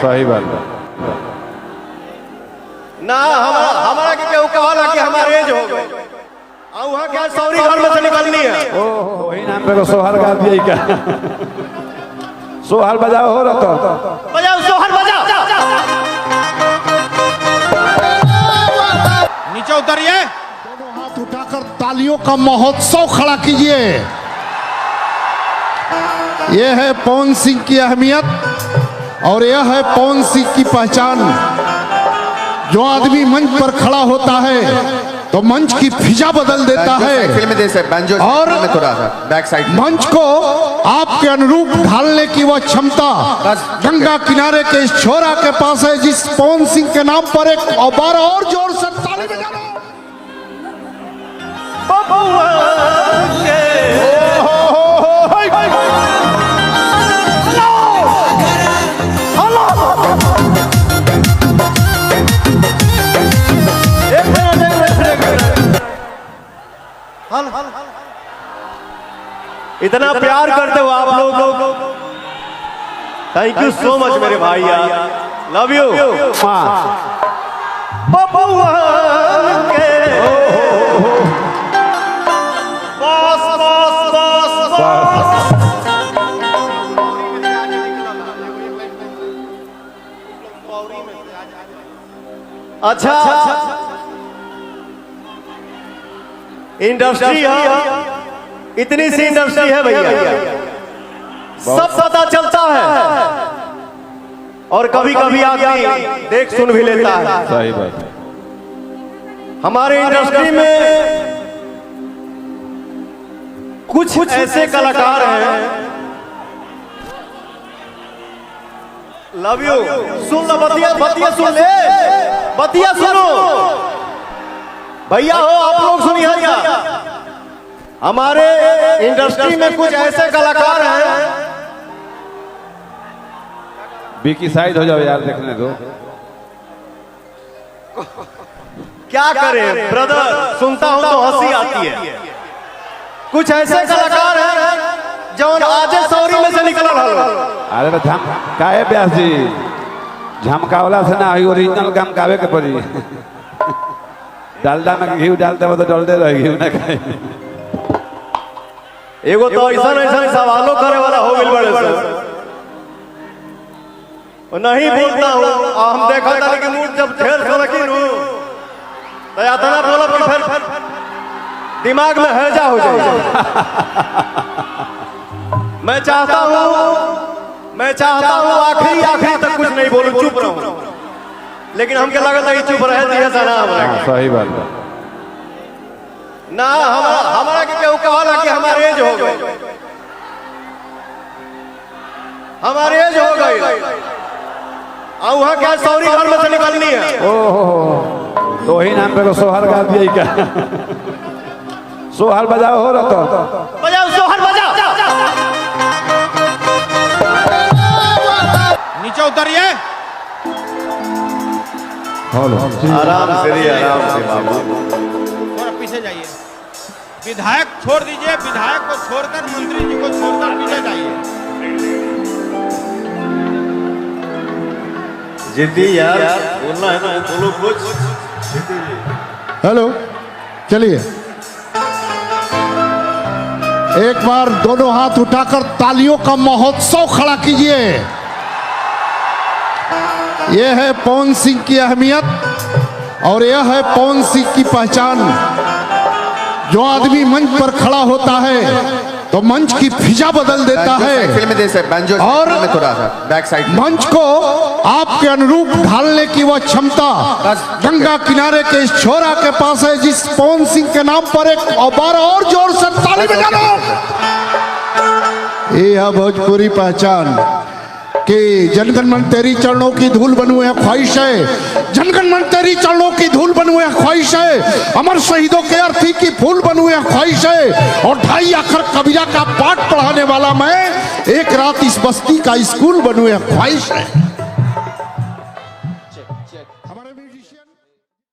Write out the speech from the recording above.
सही बात है ना। हमारा के केहू कहला कि हमारे एज हो गए आ वहां क्या सौरी घर में से निकलनी है। ओहो वही नाम पे सोहर गा दिया क्या? सोहर बजाओ हो रहा तो बजाओ सोहर बजाओ। नीचे उतरिए, दोनों हाथ उठाकर तालियों का महोत्सव खड़ा कीजिए। यह है पवन सिंह की अहमियत और यह है पवन सिंह की पहचान। जो आदमी मंच पर खड़ा होता है तो मंच की फिजा बदल देता है और बैक साइड मंच को आपके अनुरूप ढालने की वह क्षमता गंगा किनारे के इस छोरा के पास है, जिस पवन सिंह के नाम पर एक बार और जोर से ताली बजाओ। इतना प्यार करते हो आप लोग, थैंक यू सो मच मेरे भाई यार, लव यू। अच्छा इंडस्ट्री है, इतनी सी इंडस्ट्री है भैया, सब पता चलता है और कभी कभी आदमी देख सुन भी लेता है। सही बात है। हमारे इंडस्ट्री में कुछ ऐसे कलाकार हैं, लव यू, सुन लो बतिया सुन ले, बतिया सुनो भैया हो आप लोग सुनिए। हमारे इंडस्ट्री में कुछ ऐसे कलाकार हैं, बीकी साइड हो जाओ यार, देखने दो। क्या करें ब्रदर, सुनता हूं तो हंसी आती है। कुछ ऐसे कलाकार हैं जो आज सौरी में से निकल रहा। अरे तो काहे व्यास जी झमकावला से ना हुई, ओरिजिनल काम कावे के पड़ी। डालडा में घी डालते हो तो डलते रह घी ना खाए। एगो तो ऐसा सवालों करे वाला हो गए बड़े सर, नहीं बोलता हूँ। हम देखा था कि मुंह जब ढेर खलकिन हूँ तो इतना बोलब कि फिर दिमाग में हैजा हो जाए। मैं चाहता हूँ आखिरी तक कुछ नहीं बोलूं, चुप रहूं, लेकिन हमके लगता है कि चुप रहे दिया जाना। सही बात है ना। हमारा के केहू कहला कि हमारे एज हो गए, हमारे एज हो गई आ वहां क्या सौरी घर में से निकलनी है। ओहो तो वही नाम पे सोहर गा दिया क्या? सोहर बजाओ हो रहा तो बजाओ सोहर बजाओ। नीचे उतरिए, आराम से बाबू, थोड़ा पीछे जाइए। विधायक छोड़ दीजिए, विधायक को छोड़कर मंत्री जी को छोड़कर पीछे जाइए। जिद्दी यार बोलना है ना, बोलो कुछ। हेलो, चलिए एक बार दोनों हाथ उठाकर तालियों का महोत्सव खड़ा कीजिए। यह है पवन सिंह की अहमियत और यह है पवन सिंह की पहचान। जो आदमी मंच पर खड़ा होता है तो मंच की फिजा बदल देता है और बैक साइड मंच को आपके अनुरूप ढालने की वह क्षमता गंगा किनारे के इस छोरा के पास है, जिस पवन सिंह के नाम पर एक बार और जोर से ताली बजाओ। ये है भोजपुरी पहचान कि जनगण मन तेरी चरणों की धूल बनू है ख्वाहिश है, जनगण मन तेरी चरणों की धूल बनू है ख्वाहिश है, अमर शहीदों के अर्थी की फूल बनू है ख्वाहिश है, और 2.5 अक्षर कबीरा का पाठ पढ़ाने वाला मैं एक रात इस बस्ती का स्कूल बनू है ख्वाहिश है।